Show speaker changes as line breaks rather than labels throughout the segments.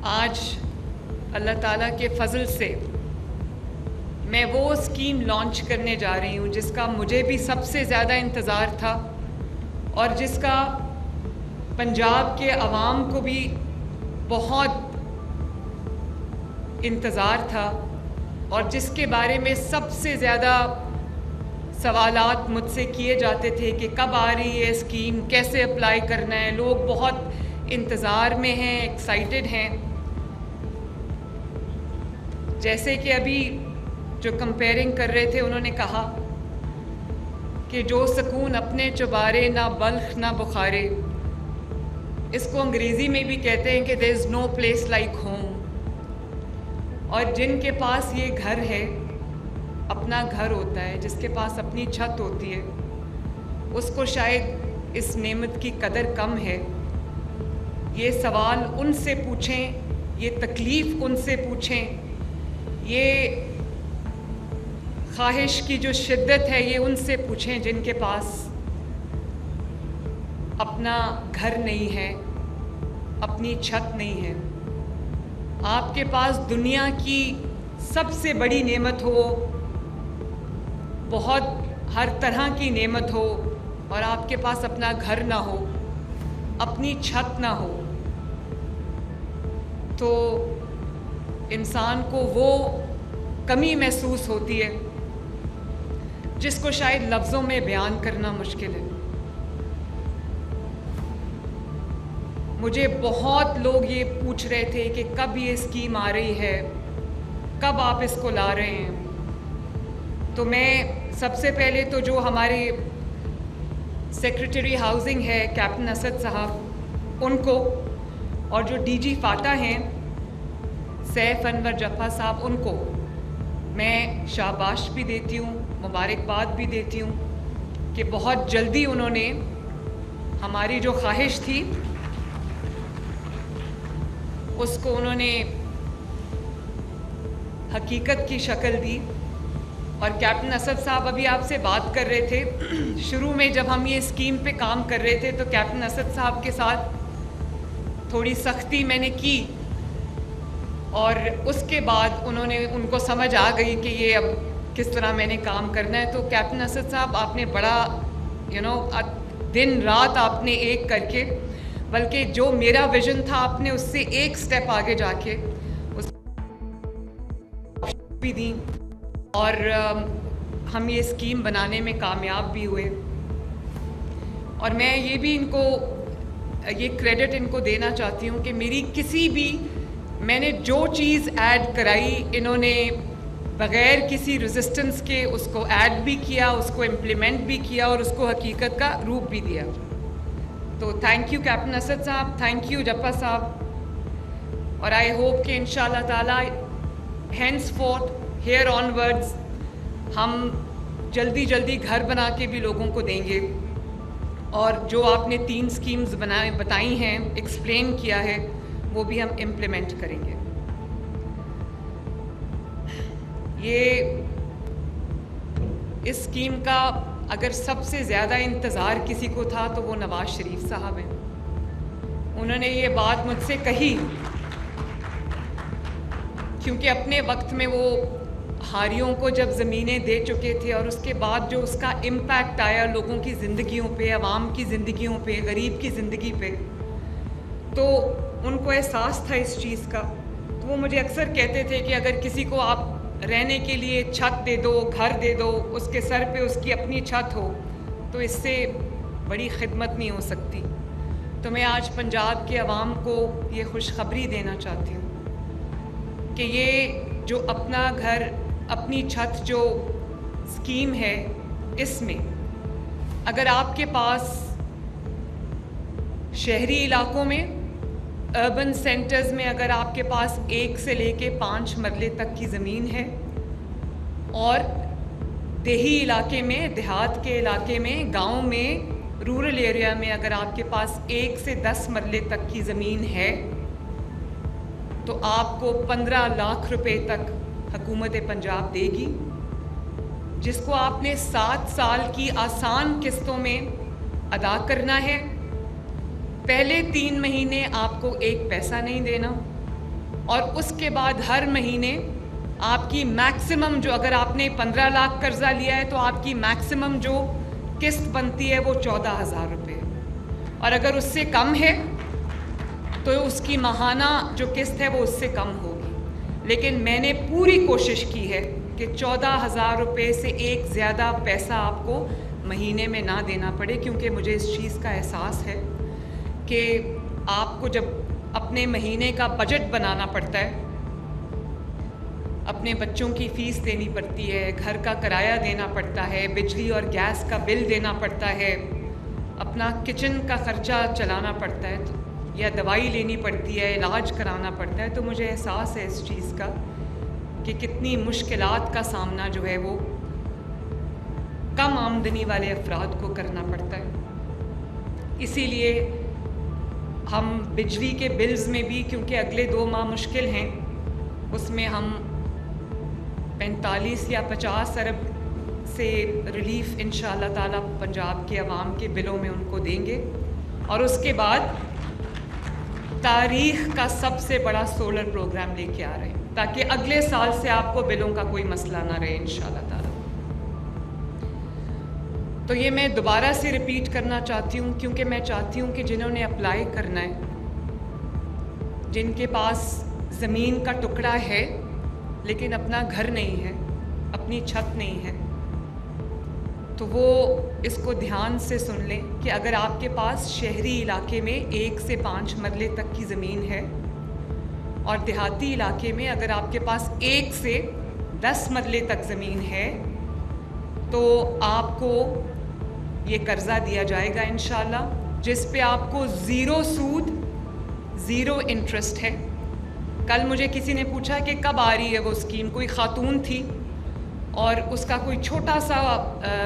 آج اللہ تعالیٰ کے فضل سے میں وہ اسکیم لانچ کرنے جا رہی ہوں جس کا مجھے بھی سب سے زیادہ انتظار تھا اور جس کا پنجاب کے عوام کو بھی بہت انتظار تھا اور جس کے بارے میں سب سے زیادہ سوالات مجھ سے کیے جاتے تھے کہ کب آ رہی ہے اسکیم، کیسے اپلائی کرنا ہے. لوگ بہت انتظار میں ہیں، ایکسائٹڈ ہیں. جیسے کہ ابھی جو کمپیئرنگ کر رہے تھے انہوں نے کہا کہ جو سکون اپنے چبارے نہ بلخ نہ بخارے، اس کو انگریزی میں بھی کہتے ہیں کہ there is no place like home. اور جن کے پاس یہ گھر ہے، اپنا گھر ہوتا ہے، جس کے پاس اپنی چھت ہوتی ہے، اس کو شاید اس نعمت کی قدر کم ہے. یہ سوال ان سے پوچھیں، یہ تکلیف ان سے پوچھیں، یہ خواہش کی جو شدت ہے یہ ان سے پوچھیں جن کے پاس اپنا گھر نہیں ہے، اپنی چھت نہیں ہے. آپ کے پاس دنیا کی سب سے بڑی نعمت ہو، بہت ہر طرح کی نعمت ہو، اور آپ کے پاس اپنا گھر نہ ہو، اپنی چھت نہ ہو، تو انسان کو وہ کمی محسوس ہوتی ہے جس کو شاید لفظوں میں بیان کرنا مشکل ہے. مجھے بہت لوگ یہ پوچھ رہے تھے کہ کب یہ اسکیم آ رہی ہے، کب آپ اس کو لا رہے ہیں. تو میں سب سے پہلے تو جو ہمارے سیکریٹری ہاؤسنگ ہے کیپٹن اسد صاحب، ان کو، اور جو ڈی جی فاتح ہیں سیف انور جفا صاحب، ان کو میں شاباش بھی دیتی ہوں، مبارکباد بھی دیتی ہوں کہ بہت جلدی انہوں نے ہماری جو خواہش تھی اس کو انہوں نے حقیقت کی شکل دی. اور کیپٹن اسد صاحب ابھی آپ سے بات کر رہے تھے، شروع میں جب ہم یہ اسکیم پہ کام کر رہے تھے تو کیپٹن اسد صاحب کے ساتھ تھوڑی سختی میں نے کی، اور اس کے بعد ان کو سمجھ آ گئی کہ یہ اب کس طرح میں نے کام کرنا ہے. تو کیپٹن اسد صاحب، آپ نے بڑا دن رات آپ نے ایک کر کے، بلکہ جو میرا ویژن تھا آپ نے اس سے ایک سٹیپ آگے جا کے اس بھی دی، اور ہم یہ اسکیم بنانے میں کامیاب بھی ہوئے. اور میں یہ بھی ان کو یہ کریڈٹ ان کو دینا چاہتی ہوں کہ میری کسی بھی، میں نے جو چیز ایڈ کرائی انہوں نے بغیر کسی ریزسٹنس کے اس کو ایڈ بھی کیا، اس کو امپلیمنٹ بھی کیا، اور اس کو حقیقت کا روپ بھی دیا. تو تھینک یو کیپٹن اسد صاحب، تھینک یو جفا صاحب. اور آئی ہوپ کہ انشاءاللہ تعالیٰ ہینس فورتھ ہیئر آن ورڈز ہم جلدی گھر بنا کے بھی لوگوں کو دیں گے، اور جو آپ نے 3 اسکیمز بتائی ہیں، ایکسپلین کیا ہے، وہ بھی ہم امپلیمنٹ کریں گے. یہ اس اسکیم کا اگر سب سے زیادہ انتظار کسی کو تھا تو وہ نواز شریف صاحب ہیں. انہوں نے یہ بات مجھ سے کہی کیونکہ اپنے وقت میں وہ ہاریوں کو جب زمینیں دے چکے تھے، اور اس کے بعد جو اس کا امپیکٹ آیا لوگوں کی زندگیوں پہ، عوام کی زندگیوں پہ، غریب کی زندگی پہ، تو ان کو احساس تھا اس چیز کا. تو وہ مجھے اکثر کہتے تھے کہ اگر کسی کو آپ رہنے کے لیے چھت دے دو، گھر دے دو، اس کے سر پہ اس کی اپنی چھت ہو، تو اس سے بڑی خدمت نہیں ہو سکتی. تو میں آج پنجاب کے عوام کو یہ خوشخبری دینا چاہتی ہوں کہ یہ جو اپنا گھر اپنی چھت جو اسکیم ہے، اس میں اگر آپ کے پاس شہری علاقوں میں، اربن سینٹرز میں اگر آپ کے پاس 1 سے لے کے 5 مرلے تک کی زمین ہے، اور دیہی علاقے میں، دیہات کے علاقے میں، گاؤں میں، رورل ایریا میں اگر آپ کے پاس 1 سے 10 مرلے تک کی زمین ہے، تو آپ کو 15 لاکھ روپے تک حکومت پنجاب دے گی، جس کو آپ نے 7 سال کی آسان قسطوں میں ادا کرنا ہے. پہلے 3 مہینے آپ کو 1 پیسہ نہیں دینا، اور اس کے بعد ہر مہینے آپ کی میکسیمم جو, اگر آپ نے 15 لاکھ قرضہ لیا ہے تو آپ کی میکسیمم جو قسط بنتی ہے وہ 14,000 روپے, اور اگر اس سے کم ہے تو اس کی ماہانہ جو قسط ہے وہ اس سے کم ہوگی. لیکن میں نے پوری کوشش کی ہے کہ 14,000 روپے سے ایک زیادہ پیسہ آپ کو مہینے میں نہ دینا پڑے, کیونکہ مجھے اس چیز کا احساس ہے کہ آپ کو جب اپنے مہینے کا بجٹ بنانا پڑتا ہے, اپنے بچوں کی فیس دینی پڑتی ہے, گھر کا کرایہ دینا پڑتا ہے, بجلی اور گیس کا بل دینا پڑتا ہے, اپنا کچن کا خرچہ چلانا پڑتا ہے, یا دوائی لینی پڑتی ہے, علاج کرانا پڑتا ہے, تو مجھے احساس ہے اس چیز کا کہ کتنی مشکلات کا سامنا جو ہے وہ کم آمدنی والے افراد کو کرنا پڑتا ہے. اسی لیے ہم بجلی کے بلز میں بھی, کیونکہ اگلے 2 ماہ مشکل ہیں, اس میں ہم 45 یا 50 ارب سے ریلیف انشاءاللہ تعالیٰ پنجاب کے عوام کے بلوں میں ان کو دیں گے. اور اس کے بعد تاریخ کا سب سے بڑا سولر پروگرام لے کے آ رہے ہیں, تاکہ اگلے سال سے آپ کو بلوں کا کوئی مسئلہ نہ رہے انشاءاللہ تعالیٰ. تو یہ میں دوبارہ سے ریپیٹ کرنا چاہتی ہوں, کیونکہ میں چاہتی ہوں کہ جنہوں نے اپلائی کرنا ہے, جن کے پاس زمین کا ٹکڑا ہے لیکن اپنا گھر نہیں ہے, اپنی چھت نہیں ہے, تو وہ اس کو دھیان سے سن لیں کہ اگر آپ کے پاس شہری علاقے میں 1 سے 5 مرلے تک کی زمین ہے, اور دیہاتی علاقے میں اگر آپ کے پاس 1 سے 10 مرلے تک زمین ہے, تو آپ کو یہ قرضہ دیا جائے گا انشاءاللہ, جس پہ آپ کو 0 سود 0 انٹرسٹ ہے. کل مجھے کسی نے پوچھا کہ کب آ رہی ہے وہ اسکیم, کوئی خاتون تھی اور اس کا کوئی چھوٹا سا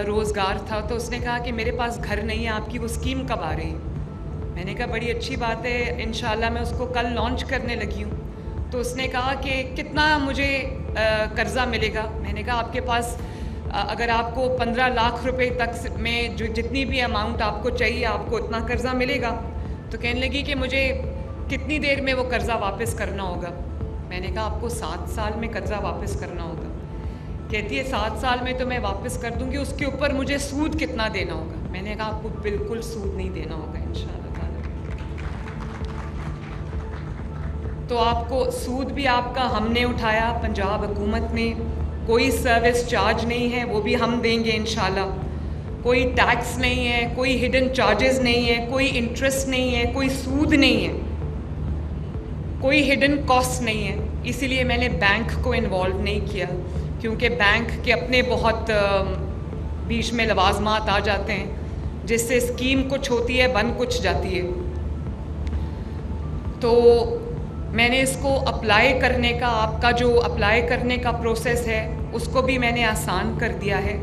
روزگار تھا, تو اس نے کہا کہ میرے پاس گھر نہیں ہے, آپ کی وہ اسکیم کب آ رہی ہے؟ میں نے کہا بڑی اچھی بات ہے, انشاءاللہ میں اس کو کل لانچ کرنے لگی ہوں. تو اس نے کہا کہ کتنا مجھے قرضہ ملے گا؟ میں نے کہا آپ کے پاس اگر آپ کو 15 لاکھ روپے تک میں جو جتنی بھی اماؤنٹ آپ کو چاہیے آپ کو اتنا قرضہ ملے گا. تو کہنے لگی کہ مجھے کتنی دیر میں وہ قرضہ واپس کرنا ہوگا؟ میں نے کہا آپ کو 7 سال میں قرضہ واپس کرنا ہوگا. کہتی ہے 7 سال میں تو میں واپس کر دوں گی, اس کے اوپر مجھے سود کتنا دینا ہوگا؟ میں نے کہا آپ کو بالکل سود نہیں دینا ہوگا انشاءاللہ تعالی. تو آپ کو سود بھی آپ کا ہم نے اٹھایا, پنجاب حکومت نے, کوئی سروس چارج نہیں ہے, وہ بھی ہم دیں گے انشاءاللہ. کوئی ٹیکس نہیں ہے, کوئی ہڈن چارجز نہیں ہے, کوئی انٹرسٹ نہیں ہے, کوئی سود نہیں ہے, کوئی ہڈن کاسٹ نہیں ہے. اسی لیے میں نے بینک کو انوالو نہیں کیا, کیونکہ بینک کے اپنے بہت بیچ میں لوازمات آ جاتے ہیں, جس سے اسکیم کچھ ہوتی ہے بن کچھ جاتی ہے. تو میں نے اس کو اپلائی کرنے کا, آپ کا جو اپلائی کرنے کا پروسیس ہے اس کو بھی میں نے آسان کر دیا ہے.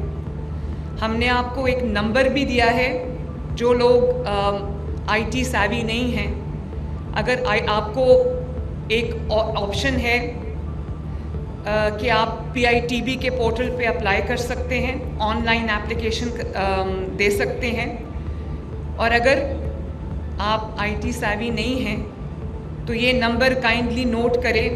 ہم نے آپ کو ایک نمبر بھی دیا ہے, جو لوگ آئی ٹی سیوی نہیں ہیں, اگر آپ کو ایک آپشن ہے کہ آپ پی آئی ٹی بی کے پورٹل پہ اپلائی کر سکتے ہیں, آن لائن اپلیکیشن دے سکتے ہیں. اور اگر آپ آئی ٹی سیوی نہیں ہیں تو یہ نمبر کائنڈلی نوٹ کرے,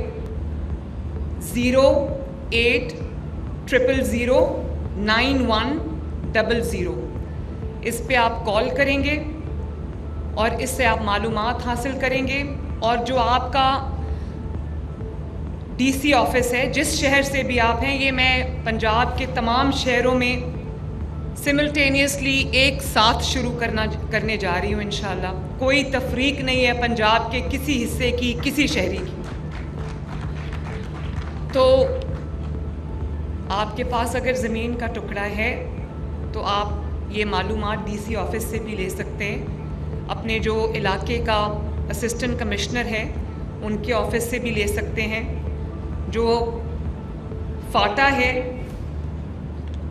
080009100. اس پہ آپ کال کریں گے اور اس سے آپ معلومات حاصل کریں گے. اور جو آپ کا ڈی سی آفس ہے, جس شہر سے بھی آپ ہیں, یہ میں پنجاب کے تمام شہروں میں سملٹینیسلی ایک ساتھ شروع کرنے جا رہی ہوں انشاءاللہ. کوئی تفریق نہیں ہے پنجاب کے کسی حصے کی, کسی شہری کی. تو آپ کے پاس اگر زمین کا ٹکڑا ہے تو آپ یہ معلومات ڈی سی آفس سے بھی لے سکتے ہیں, اپنے جو علاقے کا اسسٹنٹ کمشنر ہے ان کے آفس سے بھی لے سکتے ہیں, جو فاٹا ہے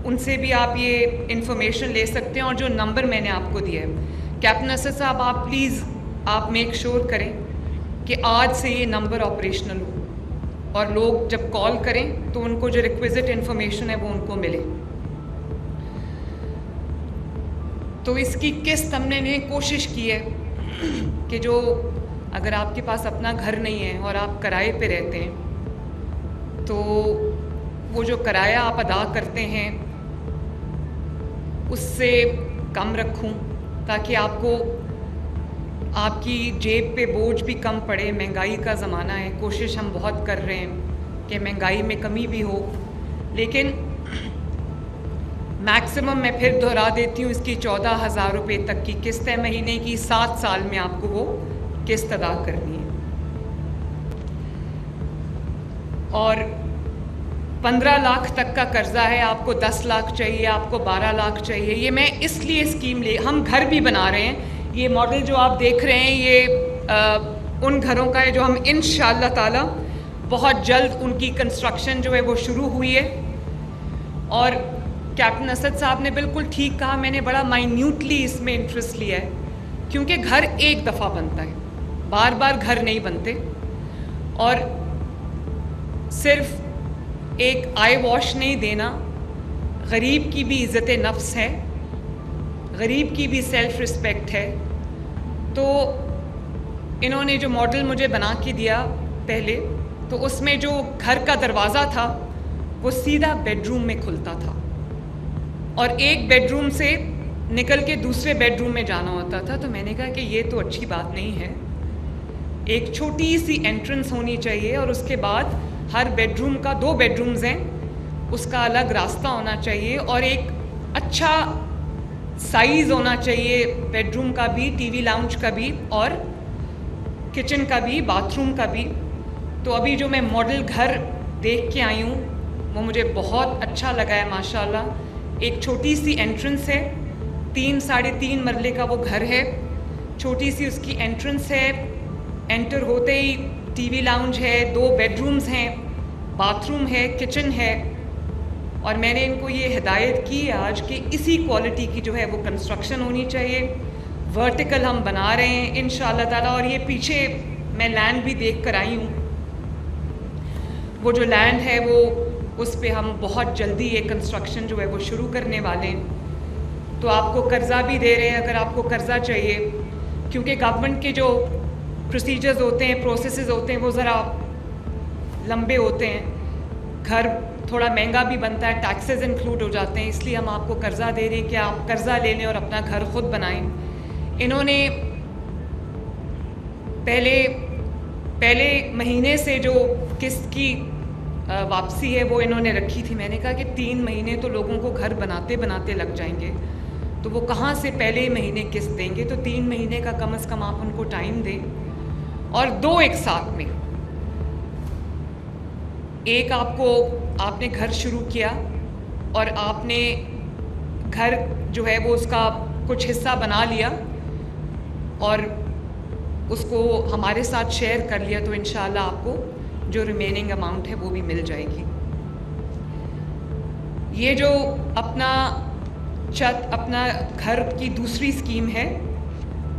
ان سے بھی آپ یہ انفارمیشن لے سکتے ہیں. اور جو نمبر میں نے آپ کو دیا ہے, کیپٹن اسد صاحب آپ پلیز آپ میک شور کریں کہ آج سے یہ نمبر آپریشنل ہو, اور لوگ جب کال کریں تو ان کو جو ریکویزٹ انفارمیشن ہے وہ ان کو ملے. تو اس کی قسط ہم نے کوشش کی ہے کہ جو اگر آپ کے پاس اپنا گھر نہیں ہے اور آپ کرائے پہ رہتے ہیں تو وہ جو کرایہ آپ ادا کرتے ہیں اس سے کم رکھوں تاکہ آپ کو آپ کی جیب پہ بوجھ بھی کم پڑے. مہنگائی کا زمانہ ہے, کوشش ہم بہت کر رہے ہیں کہ مہنگائی میں کمی بھی ہو, لیکن میکسیمم میں پھر دہرا دیتی ہوں اس کی 14,000 روپے تک کی قسط ہے مہینے کی. 7 سال میں آپ کو وہ قسط ادا کرنی ہے. اور 15 لاکھ تک کا قرضہ ہے, آپ کو 10 لاکھ چاہیے, آپ کو 12 لاکھ چاہیے. یہ میں اس لیے اسکیم ہم گھر بھی بنا رہے ہیں. یہ ماڈل جو آپ دیکھ رہے ہیں یہ ان گھروں کا ہے جو ہم انشاءاللہ تعالی بہت جلد ان کی کنسٹرکشن جو ہے وہ شروع ہوئی ہے. اور کیپٹن اسد صاحب نے بالکل ٹھیک کہا, میں نے بڑا مائنیوٹلی اس میں انٹرسٹ لیا ہے کیونکہ گھر ایک دفعہ بنتا ہے, بار بار گھر نہیں بنتے. اور صرف ایک آئی واش نہیں دینا, غریب کی بھی عزت نفس ہے, غریب کی بھی سیلف رسپیکٹ ہے. تو انہوں نے جو ماڈل مجھے بنا کے دیا پہلے, تو اس میں جو گھر کا دروازہ تھا وہ سیدھا بیڈ روم میں کھلتا تھا اور ایک بیڈ روم سے نکل کے دوسرے بیڈ روم میں جانا ہوتا تھا. تو میں نے کہا کہ یہ تو اچھی بات نہیں ہے, ایک چھوٹی سی انٹرنس ہونی چاہیے اور اس کے بعد ہر بیڈ روم کا 2 بیڈ رومز ہیں, اس کا الگ راستہ ہونا چاہیے اور ایک اچھا سائز ہونا چاہیے بیڈ روم کا بھی, ٹی وی لاؤنج کا بھی اور کچن کا بھی, باتھ روم کا بھی. تو ابھی جو میں ماڈل گھر دیکھ کے آئی ہوں وہ مجھے بہت اچھا لگا ہے ماشاءاللہ. ایک چھوٹی سی انٹرنس ہے, 3-3.5 مرلے کا وہ گھر ہے, چھوٹی سی اس کی انٹرنس ہے, انٹر ہوتے ہی ٹی وی لاؤنج ہے, 2 بیڈ رومز ہیں, باتھ روم ہے, کچن ہے. اور میں نے ان کو یہ ہدایت کی آج کہ اسی کوالٹی کی جو ہے وہ کنسٹرکشن ہونی چاہیے. ورٹیکل ہم بنا رہے ہیں انشاءاللہ تعالیٰ. اور یہ پیچھے میں لینڈ بھی دیکھ کر آئی ہوں, وہ جو لینڈ ہے وہ اس پہ ہم بہت جلدی یہ کنسٹرکشن جو ہے وہ شروع کرنے والے ہیں. تو آپ کو قرضہ بھی دے رہے ہیں اگر آپ کو قرضہ چاہیے, کیونکہ گورنمنٹ کے جو پروسیجرز ہوتے ہیں, پروسیسز ہوتے ہیں, وہ ذرا لمبے ہوتے ہیں. گھر تھوڑا مہنگا بھی بنتا ہے, ٹیکسز انکلوڈ ہو جاتے ہیں, اس لیے ہم آپ کو قرضہ دے رہے ہیں کہ آپ قرضہ لے لیں اور اپنا گھر خود بنائیں. انہوں نے پہلے مہینے سے جو قسط کی واپسی ہے وہ انہوں نے رکھی تھی. میں نے کہا کہ 3 مہینے تو لوگوں کو گھر بناتے بناتے لگ جائیں گے, تو وہ کہاں سے پہلے مہینے قسط دیں گے. تو 3 مہینے کا کم از کم آپ ان کو ٹائم دیں, اور 2 ایک ساتھ میں. ایک آپ نے گھر شروع کیا اور آپ نے گھر جو ہے وہ اس کا کچھ حصہ بنا لیا اور اس کو ہمارے ساتھ شیئر کر لیا, تو انشاءاللہ آپ کو جو ریمیننگ اماؤنٹ ہے وہ بھی مل جائے گی. یہ جو اپنا گھر کی دوسری اسکیم ہے,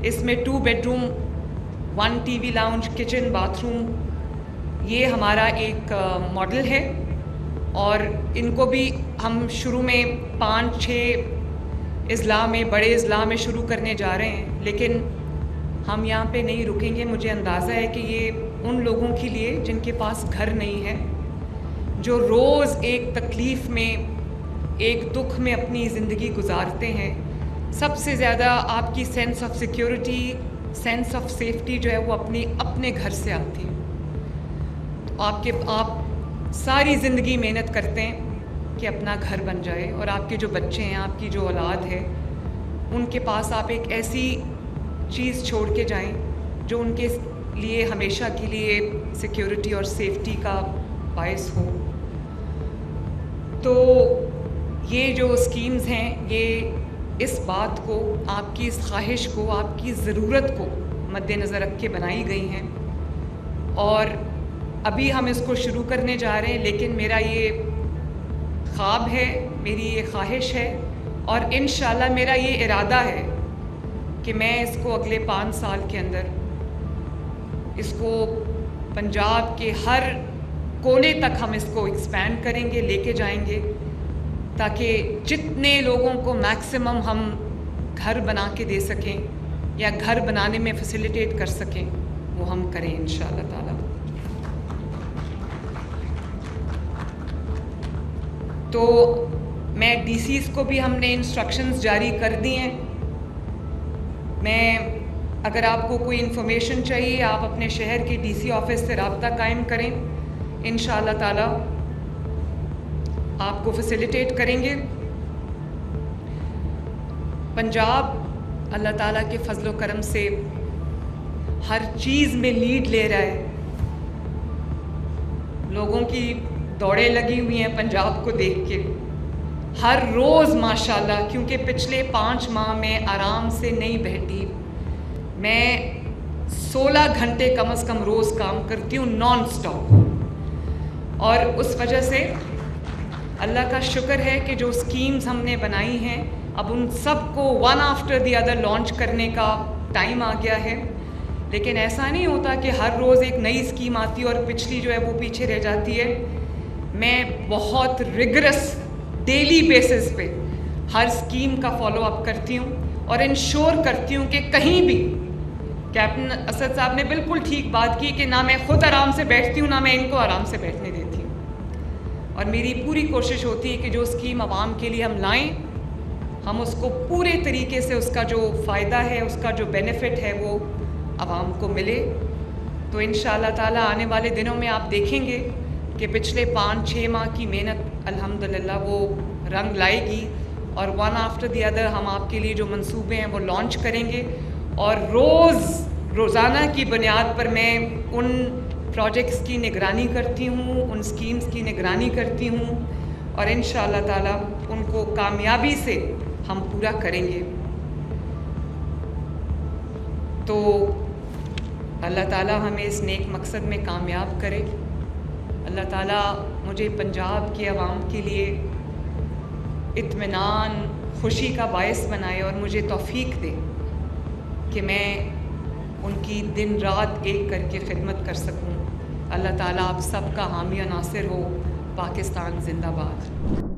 اس میں 2 bedroom, 1 TV lounge, kitchen, bathroom, یہ ہمارا ایک ماڈل ہے. اور ان کو بھی ہم شروع میں 5-6 اضلاع میں, بڑے اضلاع میں شروع کرنے جا رہے ہیں, لیکن ہم یہاں پہ نہیں رکیں گے. مجھے اندازہ ہے کہ یہ ان لوگوں کے لیے جن کے پاس گھر نہیں ہے, جو روز ایک تکلیف میں, ایک دکھ میں اپنی زندگی گزارتے ہیں, سب سے زیادہ آپ کی sense of security, sense of safety جو ہے وہ اپنے گھر سے آتی ہے. آپ ساری زندگی محنت کرتے ہیں کہ اپنا گھر بن جائے, اور آپ کے جو بچے ہیں, آپ کی جو اولاد ہے, ان کے پاس آپ ایک ایسی چیز چھوڑ کے جائیں جو ان کے لیے ہمیشہ کے لیے سیکیورٹی اور سیفٹی کا باعث ہو. تو یہ جو اسکیمز ہیں یہ اس بات کو, آپ کی اس خواہش کو, آپ کی ضرورت کو مد نظر رکھ کے بنائی گئی ہیں. اور ابھی ہم اس کو شروع کرنے جا رہے ہیں, لیکن میرا یہ خواب ہے, میری یہ خواہش ہے, اور انشاءاللہ میرا یہ ارادہ ہے کہ میں اس کو اگلے 5 سال کے اندر اس کو پنجاب کے ہر کونے تک ہم اس کو ایکسپینڈ کریں گے, لے کے جائیں گے, تاکہ جتنے لوگوں کو میکسیمم ہم گھر بنا کے دے سکیں یا گھر بنانے میں فیسیلیٹیٹ کر سکیں وہ ہم کریں انشاءاللہ تعالی. تو میں ڈی سیز کو بھی ہم نے انسٹرکشنز جاری کر دی ہیں. میں اگر آپ کو کوئی انفارمیشن چاہیے آپ اپنے شہر کے ڈی سی آفس سے رابطہ قائم کریں, انشاءاللہ تعالی آپ کو فیسیلیٹیٹ کریں گے. پنجاب اللہ تعالیٰ کے فضل و کرم سے ہر چیز میں لیڈ لے رہا ہے. لوگوں کی دوڑیں لگی ہوئی ہیں پنجاب کو دیکھ کے ہر روز ماشاءاللہ, کیونکہ پچھلے 5 ماہ میں آرام سے نہیں بیٹھی. میں 16 گھنٹے کم از کم روز کام کرتی ہوں نان سٹاپ, اور اس وجہ سے اللہ کا شکر ہے کہ جو اسکیمز ہم نے بنائی ہیں اب ان سب کو one after the other launch کرنے کا ٹائم آ گیا ہے. لیکن ایسا نہیں ہوتا کہ ہر روز ایک نئی اسکیم آتی ہے اور پچھلی جو ہے وہ پیچھے رہ جاتی ہے. میں بہت ریگرس ڈیلی بیسس پہ ہر اسکیم کا فالو اپ کرتی ہوں اور انشور کرتی ہوں کہ کہیں بھی, کیپٹن اسد صاحب نے بالکل ٹھیک بات کی کہ نہ میں خود آرام سے بیٹھتی ہوں نہ میں ان کو آرام سے بیٹھنے دیتی ہوں. اور میری پوری کوشش ہوتی ہے کہ جو اسکیم عوام کے لیے ہم لائیں ہم اس کو پورے طریقے سے اس کا جو فائدہ ہے اس کا جو بینیفٹ ہے وہ عوام کو ملے. تو انشاءاللہ تعالیٰ آنے والے دنوں میں آپ دیکھیں گے کہ پچھلے 5-6 ماہ کی محنت الحمدللہ وہ رنگ لائے گی, اور ون آفٹر دی ادر ہم آپ کے لیے جو منصوبے ہیں وہ لانچ کریں گے. اور روزانہ کی بنیاد پر میں ان پروجیکٹس کی نگرانی کرتی ہوں, ان اسکیمز کی نگرانی کرتی ہوں, اور انشاءاللہ تعالیٰ ان کو کامیابی سے ہم پورا کریں گے. تو اللہ تعالیٰ ہمیں اس نیک مقصد میں کامیاب کرے. اللہ تعالیٰ مجھے پنجاب کے عوام کے لیے اطمینان خوشی کا باعث بنائے اور مجھے توفیق دے کہ میں ان کی دن رات ایک کر کے خدمت کر سکوں. اللہ تعالیٰ آپ سب کا حامی و ناصر ہو. پاکستان زندہ باد.